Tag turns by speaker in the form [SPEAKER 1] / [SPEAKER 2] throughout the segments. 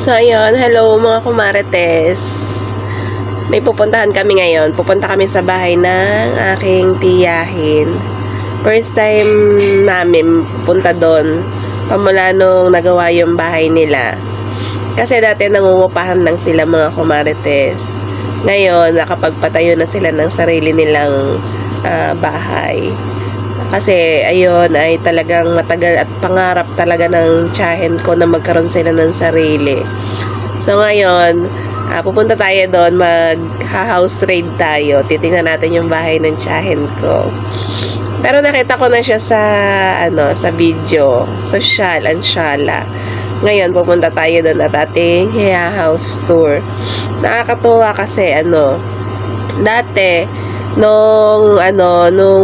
[SPEAKER 1] So, ayun. Hello mga kumarites. May pupuntahan kami ngayon. Pupunta kami sa bahay ng aking tiyahin. First time namin pupunta doon. Pamula nung nagawa yung bahay nila. Kasi dati nangungupahan lang sila mga kumarites. Ngayon, nakapagpatayo na sila ng sarili nilang bahay. Kasi ayun ay talagang matagal at pangarap talaga ng tiyahin ko na magkaroon sila ng sarili. So ngayon, pupunta tayo doon, mag-house raid tayo. Titingnan natin yung bahay ng tiyahin ko. Pero nakita ko na siya sa sa video, social anshala. Ngayon pupunta tayo doon at ating house tour. Nakakatuwa kasi dati nung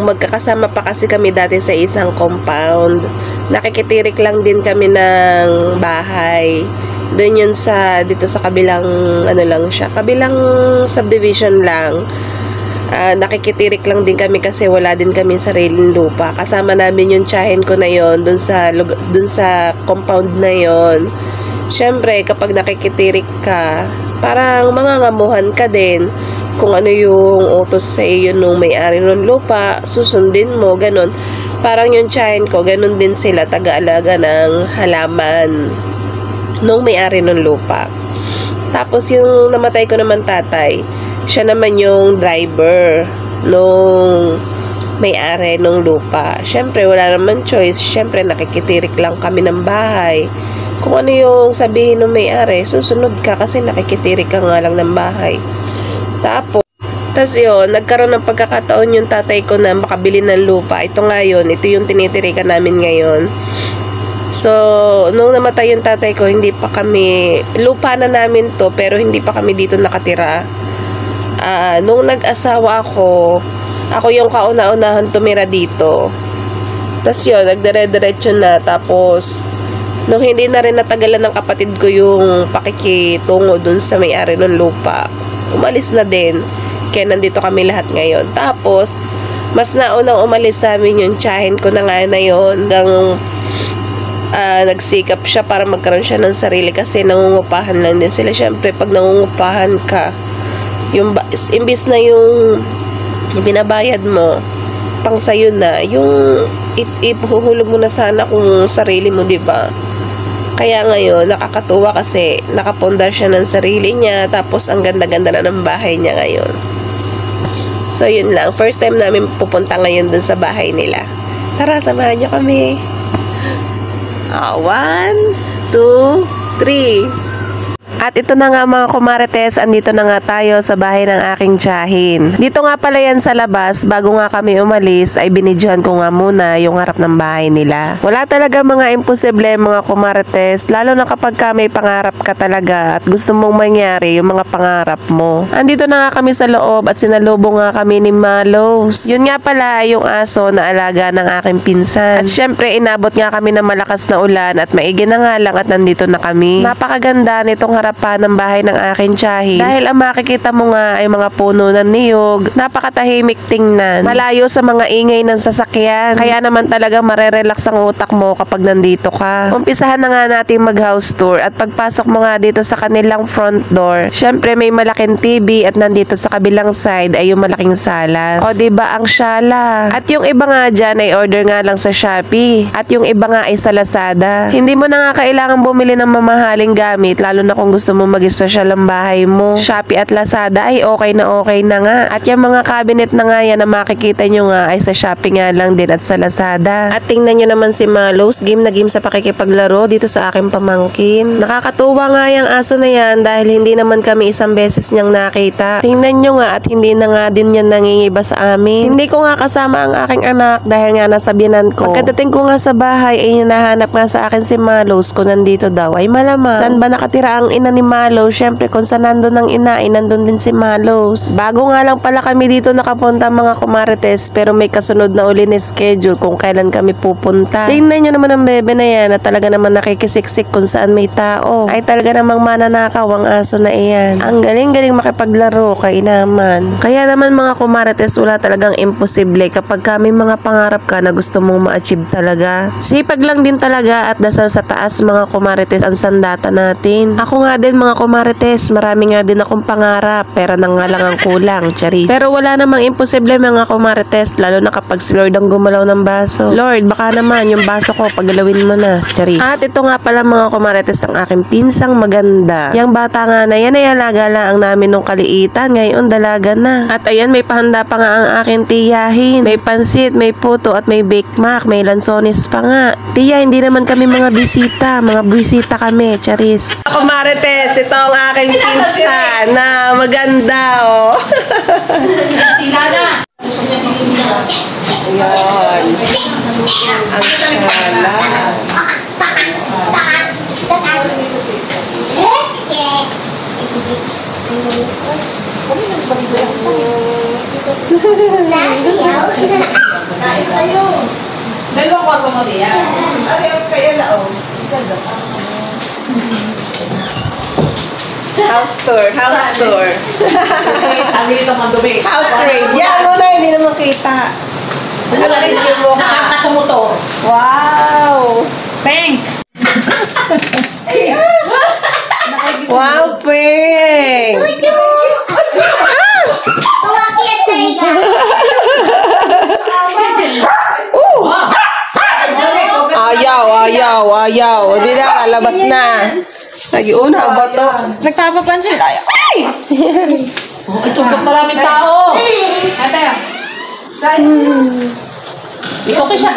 [SPEAKER 1] magkakasama pa kasi kami dati sa isang compound, nakikitirik lang din kami ng bahay. Doon yun dito sa kabilang kabilang subdivision lang. Nakikitirik lang din kami kasi wala din kami sariling lupa. Kasama namin yung tiyahin ko na yon dun sa compound na yon. Syempre kapag nakikitirik ka, parang mangangamuhan ka din kung ano yung utos sa iyo nung may-ari ng lupa, susundin mo, ganun. Parang yung tiyahin ko, ganun din sila, taga-alaga ng halaman nung may-ari ng lupa. Tapos yung namatay ko naman tatay, siya naman yung driver nung may-ari ng lupa. Syempre, wala naman choice. Syempre, nakikitirik lang kami ng bahay. Kung ano yung sabihin ng may-ari, susunod ka kasi nakikitirik ka nga lang ng bahay. Tapos yun, nagkaroon ng pagkakataon yung tatay ko na makabili ng lupa. Ito nga yun, ito yung tinitirikan namin ngayon. So, nung namatay yung tatay ko, hindi pa kami, lupa na namin to, pero hindi pa kami dito nakatira. Nung nag-asawa ako yung kauna-unahan tumira dito. Tapos yun, nagdire-diretso na. Tapos, nung hindi na rin natagalan ng kapatid ko yung pakikitungo dun sa may-ari ng lupa, umalis na din. Kaya nandito kami lahat ngayon. Tapos, mas naunang umalis sa amin yung tiyahin ko na nga na yun. Hanggang nagsikap siya para magkaroon siya ng sarili kasi nangungupahan lang din sila. Siyempre, pag nangungupahan ka, imbis na yung binabayad mo, pang sayo na, yung ipuhulog mo na sana kung sarili mo, diba? Kaya ngayon, nakakatuwa kasi nakapundar siya ng sarili niya, tapos ang ganda-ganda na ng bahay niya ngayon. So, yun lang. First time namin pupunta ngayon dun sa bahay nila. Tara, samahan niyo kami. 1, 2, 3. At ito na nga mga kumarites, andito na nga tayo sa bahay ng aking tiyahin. Dito nga pala yan sa labas, bago nga kami umalis ay binidyohan ko nga muna yung harap ng bahay nila. Wala talaga mga imposible mga kumarites, lalo na kapag may pangarap ka talaga at gusto mong mangyari yung mga pangarap mo. Andito na nga kami sa loob at sinalubong nga kami ni Malos. Yun nga pala yung aso na alaga ng aking pinsan. At syempre inabot nga kami ng malakas na ulan at maigi na nga lang at nandito na kami. Napakaganda nitong harapan ng bahay ng aking tiyahin. Dahil ang makikita mo nga ay mga puno ng niyog, napakatahimik tingnan. Malayo sa mga ingay ng sasakyan. Kaya naman talaga marerelax ang utak mo kapag nandito ka. Umpisahan na nga natin mag-house tour at pagpasok mo nga dito sa kanilang front door, syempre may malaking TV at nandito sa kabilang side ay yung malaking salas. O diba ang syala? At yung iba nga dyan ay order nga lang sa Shopee. At yung iba nga ay sa Lazada. Hindi mo na nga kailangan bumili ng mamahaling gamit, lalo na kung gusto mo mag-social ang bahay mo. Shopee at Lazada ay okay na nga. At yung mga cabinet na nga yan na makikita nyo nga ay sa Shopee nga lang din at sa Lazada. At tingnan nyo naman si Malos, game na game sa pakikipaglaro dito sa aking pamangkin. Nakakatuwa nga yung aso na yan dahil hindi naman kami isang beses niyang nakita. Tingnan nyo nga at hindi na nga din yan nangingiba sa amin. Hindi ko nga kasama ang aking anak dahil nga nasa biyanan ko. Pagkadating ko nga sa bahay ay hinahanap nga sa akin si Malos kung nandito daw ay malamang. Saan ba nakatira ang ina ni Malos? Syempre kung saan nandun ang ina ay nandun din si Malos. Bago nga lang pala kami dito nakapunta mga kumarites, pero may kasunod na uli ni schedule kung kailan kami pupunta. Tingnan nyo naman ang bebe na yan na talaga naman nakikisiksik kung saan may tao. Ay talaga namang mananakaw ang aso na iyan. Ang galing-galing makipaglaro kay naman. Kaya naman mga kumarites, wala talagang imposible kapag may mga pangarap ka na gusto mong ma-achieve talaga. Sipag lang din talaga at dasal sa taas mga kumarites ang sandata natin. Ako nga nga din mga kumarites, marami nga din akong pangarap, pera na nga lang ang kulang, charis. Pero wala namang imposible mga kumarites, lalo na kapag si Lord ang gumalaw ng baso. Lord, baka naman yung baso ko pagalawin mo na, charis. At ito nga pala mga kumarites ang aking pinsang maganda. Yang bata nga na yan ay alaga lang namin nung kaliitan, ngayon dalaga na. At ayan, may pahanda pa nga ang aking tiyahin. May pansit, may puto at may bake mac, may lansones pa nga. Tiya, hindi naman kami mga bisita kami, charis. Ako Marites, ito ang aking pinsan na maganda, oh.
[SPEAKER 2] Tilada.
[SPEAKER 1] Ayan. Ang kala.
[SPEAKER 2] Kain tayo. Dalawang kwarto mo diyan.
[SPEAKER 1] Ay, kaya na, oh. House tour.
[SPEAKER 2] Kami dito mandumi.
[SPEAKER 1] House raid. Yan, muna, hindi naman kita. At least yung mukha.
[SPEAKER 2] Nakakasamotor.
[SPEAKER 1] Wow!
[SPEAKER 2] Pink.
[SPEAKER 1] Wow, Pink! Ayaw. Hindi na, kalabas na. Nag-iuna, bato. Nagpapapansin tayo. Ay!
[SPEAKER 2] Ito, maraming tao. Ate. Ikaw siya.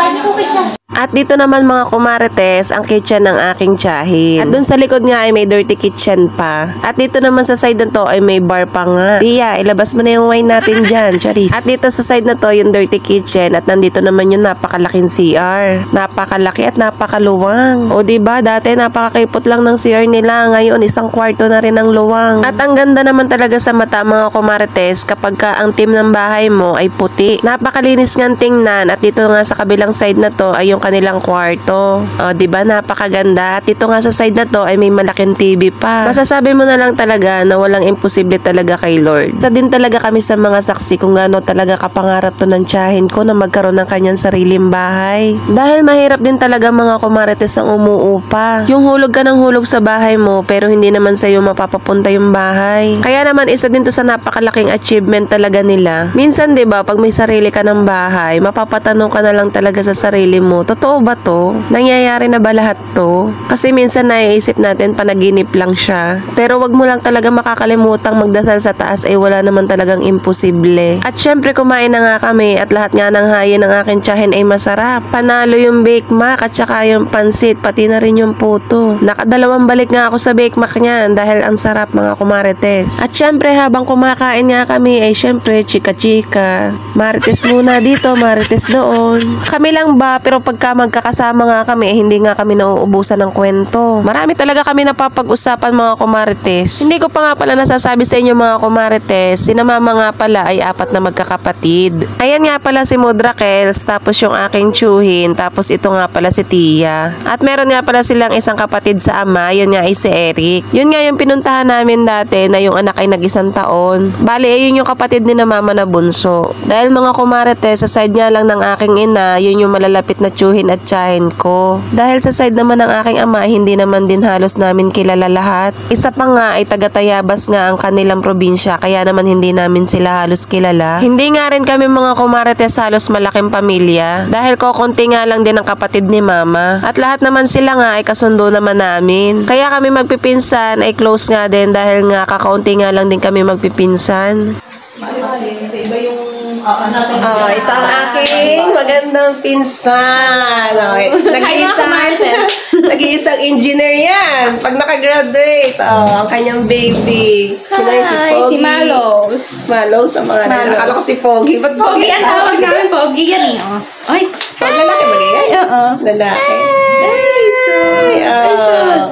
[SPEAKER 1] At dito naman mga kumarites, ang kitchen ng aking tiyahin. At dun sa likod nga ay may dirty kitchen pa. At dito naman sa side na to ay may bar pa nga. Tia, ilabas mo na yung wine natin dyan, charis. At dito sa side na to yung dirty kitchen. At nandito naman yung napakalaking CR. Napakalaki at napakaluwang. O diba, dati napakakipot lang ng CR nila. Ngayon, isang kwarto na rin ang luwang. At ang ganda naman talaga sa mata mga kumarites kapag ka ang team ng bahay mo ay puti. Napakalinis nga tingnan. At dito nga sa kabilang side na to ay yung kanilang kwarto. O, diba? Napakaganda. At ito nga sa side na to ay may malaking TV pa. Masasabi mo na lang talaga na walang imposible talaga kay Lord. Isa din talaga kami sa mga saksi kung gaano talaga kapangarap to ng tiyahin ko na magkaroon ng kanyang sariling bahay. Dahil mahirap din talaga mga kumarites ang umuupa. Yung hulog ka ng hulog sa bahay mo pero hindi naman sa'yo mapapapunta yung bahay. Kaya naman isa din to sa napakalaking achievement talaga nila. Minsan diba pag may sarili ka ng bahay, mapapatanong ka na lang talaga sa sarili mo, totoo ba to? Nangyayari na ba lahat to? Kasi minsan naiisip natin panaginip lang siya. Pero wag mo lang talaga makakalimutang magdasal sa taas ay wala naman talagang imposible. At syempre kumain na nga kami at lahat nga ng hayin ng aking tiyahin ay masarap. Panalo yung bake mac at saka yung pansit, pati na rin yung puto. Nakadalawang balik nga ako sa bake mac niyan dahil ang sarap mga kumarites. At syempre habang kumakain nga kami ay syempre chika-chika. Marites muna dito, marites doon. Kami lang ba pero pagka magkakasama nga kami, hindi nga kami nauubusan ng kwento. Marami talaga kami napapag-usapan mga kumarites. Hindi ko pa nga pala nasasabi sa inyo mga kumarites, si mama nga pala ay 4 na magkakapatid. Ayan nga pala si Modrakels, tapos yung aking tsuhin, tapos ito nga pala si Tia. At meron nga pala silang isang kapatid sa ama, yun nga ay si Eric. Yun nga yung pinuntahan namin dati na yung anak ay nag-1 taon. Bali, ayun yung kapatid ni na mama na bunso. Dahil mga kumarites, sa side nga lang ng aking ina, yun yung malalapit na tsuhin at tiyahin ko. Dahil sa side naman ng aking ama, hindi naman din halos namin kilala lahat. Isa pa nga ay taga-Tayabas nga ang kanilang probinsya, kaya naman hindi namin sila halos kilala. Hindi nga rin kami mga kumarites halos malaking pamilya, dahil kokonti nga lang din ang kapatid ni mama. At lahat naman sila nga ay kasundo naman namin. Kaya kami magpipinsan ay close nga din dahil nga kakaunti nga lang din kami magpipinsan.
[SPEAKER 2] Kasi iba yung
[SPEAKER 1] ito ang aking magandang pinsan. Nag-iisang engineer yan. Pag nakagraduate, ang kanyang baby. Sino yung si Pogi?
[SPEAKER 3] Si Malos.
[SPEAKER 1] Malos sa mga nila. Akala ko si Pogi. Ba't
[SPEAKER 3] Pogi ang tawag namin. Pogi yan eh. Oh. Ay.
[SPEAKER 1] Pag lalaki ba ganyan?
[SPEAKER 3] Oo.
[SPEAKER 1] Lalaki.
[SPEAKER 3] Ay, sus. Ay, sus.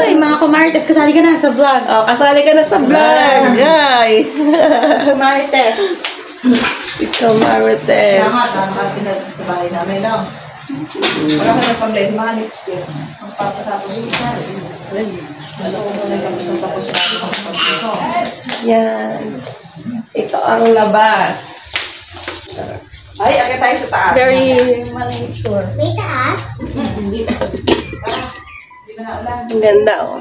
[SPEAKER 3] Ay, mga kumarites, kasali ka na sa vlog.
[SPEAKER 1] Kasali ka na sa vlog. Ay.
[SPEAKER 3] Kumarites.
[SPEAKER 1] Ikaw, Marites.
[SPEAKER 2] nakapinag sa bahay namin lang. Wala ka nagpag-bless, mga next year. Ang papatapos yung isa. Ano ko muna yung tapos
[SPEAKER 1] Yan. Ito ang labas.
[SPEAKER 2] Ay, akit tayo sa taas.
[SPEAKER 3] Very manicure.
[SPEAKER 1] Ang ganda, oh.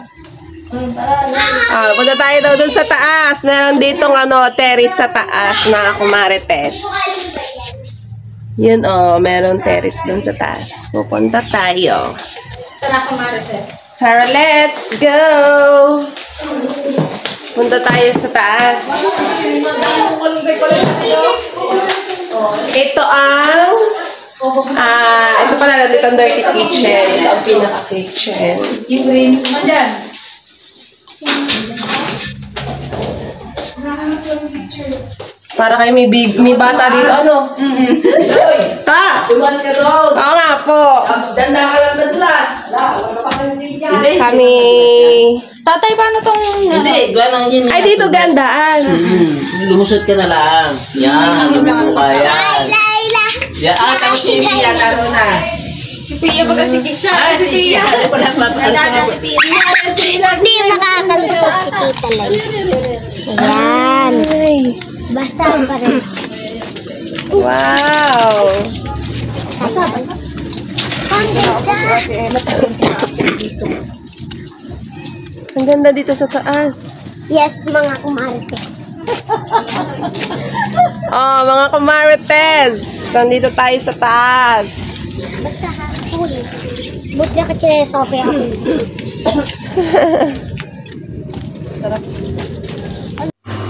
[SPEAKER 1] Punta tayo daw dun sa taas. Meron ditong terrace sa taas, mga kumarites. Yun meron terrace dun sa taas. Pupunta tayo.
[SPEAKER 3] Tara, kumarites.
[SPEAKER 1] Tara, let's go! Punta tayo sa taas. Ito ang ito pala dito ang dirty kitchen. Ito ang pinaka-kitchen.
[SPEAKER 2] Yung green mo dyan.
[SPEAKER 1] Para kayo may bata dito. Ta!
[SPEAKER 2] Tumas ka doon.
[SPEAKER 1] Oo nga po.
[SPEAKER 2] Danda ka lang naglas. Wala pa kami dyan.
[SPEAKER 1] Kami...
[SPEAKER 3] Tatay, paano tong...
[SPEAKER 4] Hindi, gawa lang yun.
[SPEAKER 1] Ay, dito gandaan.
[SPEAKER 4] Lumusot ka na lang. Yan, lumuka yan. Yan, tapos si Mia, karo na.
[SPEAKER 3] Si Pia, baga si Kisha.
[SPEAKER 4] Si Mia, ano pala
[SPEAKER 3] Nandana si Pia.
[SPEAKER 5] Hindi makakalusot si Tita Lai. Ayan. Basta pa rin.
[SPEAKER 1] Wow! Ang ganda dito sa taas.
[SPEAKER 5] Yes, mga kumarte.
[SPEAKER 1] Mga kumarites. Nandito tayo sa taas.
[SPEAKER 5] Basta huli. Buti na ka Sophie ako.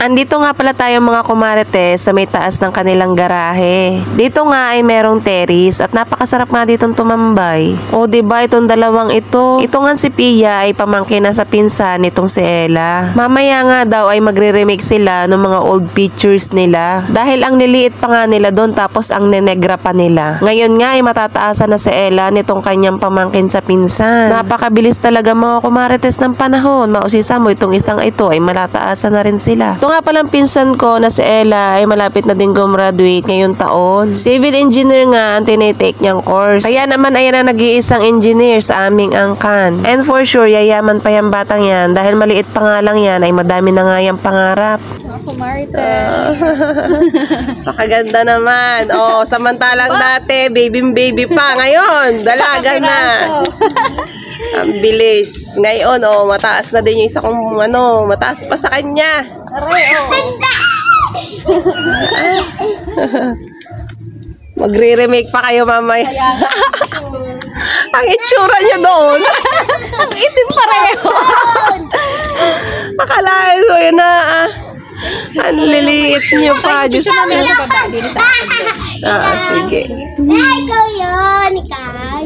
[SPEAKER 1] Andito nga pala tayo mga kumarites sa may taas ng kanilang garahe. Dito nga ay merong terrace at napakasarap nga ditong tumambay. O diba itong dalawang ito? Ito nga si Pia ay pamangkin na sa pinsan nitong si Ella. Mamaya nga daw ay magre-remake sila ng mga old pictures nila. Dahil ang niliit pa nga nila doon tapos ang nenegra pa nila. Ngayon nga ay matataasan na si Ella nitong kanyang pamangkin sa pinsan. Napakabilis talaga mga kumarites ng panahon. Mausisa mo itong isang ito ay matataasan na rin sila. Ito nga palang pinsan ko na si Ella ay malapit na din gumraduate ngayong taon. Civil engineer nga ang tinitake niyang course. Kaya naman ayan na nag-iisang engineer sa aming angkan. And for sure, yayaman pa yung batang yan dahil maliit pa nga lang yan ay madami na nga yung pangarap.
[SPEAKER 3] Kumarites.
[SPEAKER 1] Pakaganda naman. Samantalang dati, baby pa. Ngayon, dalaga na. Ang bilis. Ngayon, mataas na din yung isa kong mataas pa sa kanya. Magre-remake pa kayo mamaya. Ang itsura niya doon. Ang itim pareho. Akalain mo yun na ang liliit niyo pa. Diyos ko. Sige.
[SPEAKER 5] Ikaw yun, Ikay.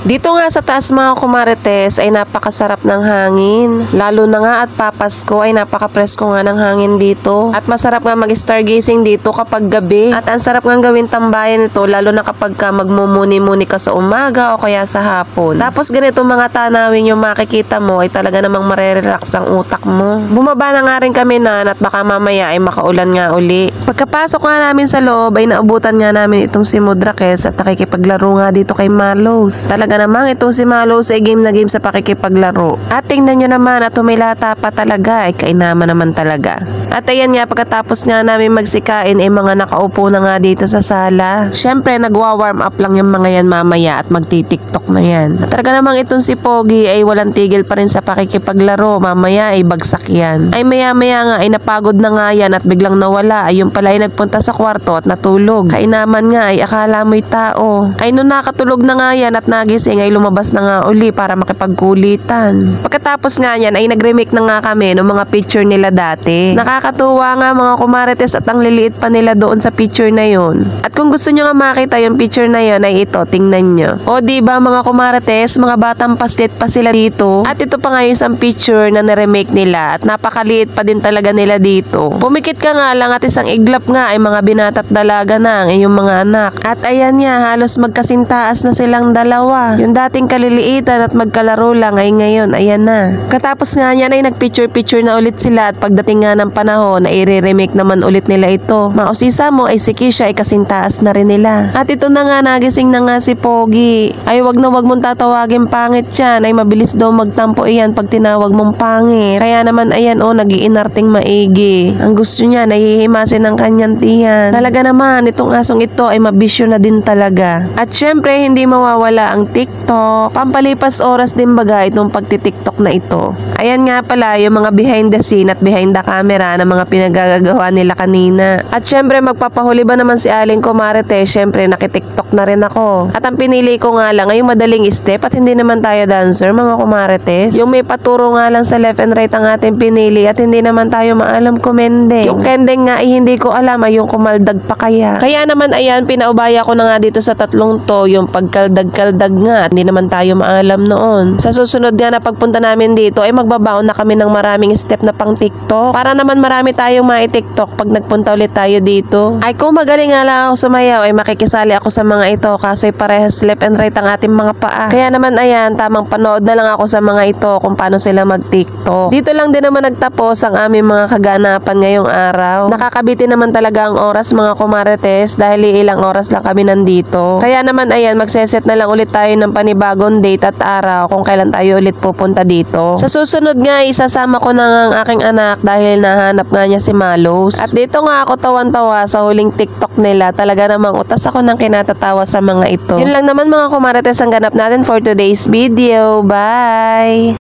[SPEAKER 1] Dito nga sa taas mga kumarites ay napakasarap ng hangin. Lalo na nga at papasko ay napaka-presko nga ng hangin dito. At masarap nga mag-stargazing dito kapag gabi. At ang sarap nga gawin tambayan ito lalo na kapag ka magmumuni-muni ka sa umaga o kaya sa hapon. Tapos ganito mga tanawin yung makikita mo ay talaga namang marerelax ang utak mo. Bumaba na nga rin kami at baka mamaya ay makaulan nga uli. Pagkapasok nga namin sa loob ay naubutan nga namin itong si Mudrakes at nakikipaglaro nga dito kay Marlos. Talaga namang itong si Marlos ay game na game sa pakikipaglaro. At tingnan nyo naman at humilata pa talaga ay kainaman naman talaga. At ayan nga pagkatapos nga namin magsikain ay mga nakaupo na nga dito sa sala. Syempre nagwa-warm up lang yung mga yan mamaya at magti-tiktok na yan. At talaga namang itong si Pogi ay walang tigil pa rin sa pakikipaglaro. Mamaya ay bagsak yan. Ay maya-maya nga ay napagod na nga yan at biglang nawala. Ay yung pala ay nagpunta sa kwarto at natulog. Kainaman nga ay akala mo'y tao. Ay nung nakatulog na nga yan at nagising ay lumabas na nga uli para makipagkulitan. Pagkatapos nga yan ay nag-remake na nga kami ng mga picture nila dati. Nakakatuwa nga mga kumarites at ang liliit pa nila doon sa picture na yun. At kung gusto nyo nga makita yung picture na yun ay ito, tingnan nyo. O diba mga kumarites, mga batang paslit pa sila dito. At ito pa nga yung isang picture na na-remake nila at napakaliit pa din talaga nila dito. Pumikit ka nga lang at isang iglap nga ay mga binata't dalaga na ang iyong mga anak. At ayan nga, halos magkasintaas na silang dalawa. Yung dating kaliliitan at magkalaro lang ay ngayon, ayan na. Katapos nga niyan ay nagpicture-picture na ulit sila at pagdating nga ng panahon ay i-remake naman ulit nila ito. Mausisa mo ay si Kisha ay kasintaas na rin nila. At ito na nga, nagising na nga si Pogi. Ay wag na wag mong tatawagin pangit yan, ay mabilis daw magtampo iyan pag tinawag mong pangit. Kaya naman ayan nagiinarting maigi. Ang gusto niya, nahihimasin ng kanyang tiyan. Talaga naman, itong asong ito ay mabisyo na din talaga. At syempre, hindi mawawala ang TikTok. Pampalipas oras din baga itong pagti-TikTok na ito. Ayan nga pala yung mga behind the scene at behind the camera na mga pinagagagawa nila kanina. At syempre magpapahuli ba naman si Aling Kumarites, syempre nakitiktok na rin ako. At ang pinili ko nga lang ay yung madaling step at hindi naman tayo dancer mga Kumarites. Yung may paturo nga lang sa left and right ang ating pinili at hindi naman tayo maalam kumende. Yung kendeng nga ay hindi ko alam ay yung kumaldag pa kaya. Kaya naman ayan, pinaubaya ko na nga dito sa tatlong to yung pagkaldag-kaldag nga at hindi naman tayo maalam noon. Sa susunod nga na pagpunta namin dito ay magbabaon na kami ng maraming step na pang TikTok para naman marami tayong mai-TikTok pag nagpunta ulit tayo dito. Ay kung magaling nga lang ako sumayaw ay makikisali ako sa mga ito kasi parehas left and right ang ating mga paa. Kaya naman ayan, tamang panood na lang ako sa mga ito kung paano sila mag-TikTok. Dito lang din naman nagtapos ang aming mga kaganapan ngayong araw. Nakakabitin naman talaga ang oras mga Kumarites dahil ilang oras lang kami nandito. Kaya naman ayan, magseset na lang ulit tayo ng panibagong date at araw kung kailan tayo ulit pupunta dito. Sa susunod nga, isasama ko na nga ang aking anak dahil nahanap nga niya si Malos. At dito nga ako tawan-tawa sa huling TikTok nila. Talaga namang utas ako ng kinatatawa sa mga ito. Yun lang naman mga Kumarites ang ganap natin for today's video. Bye!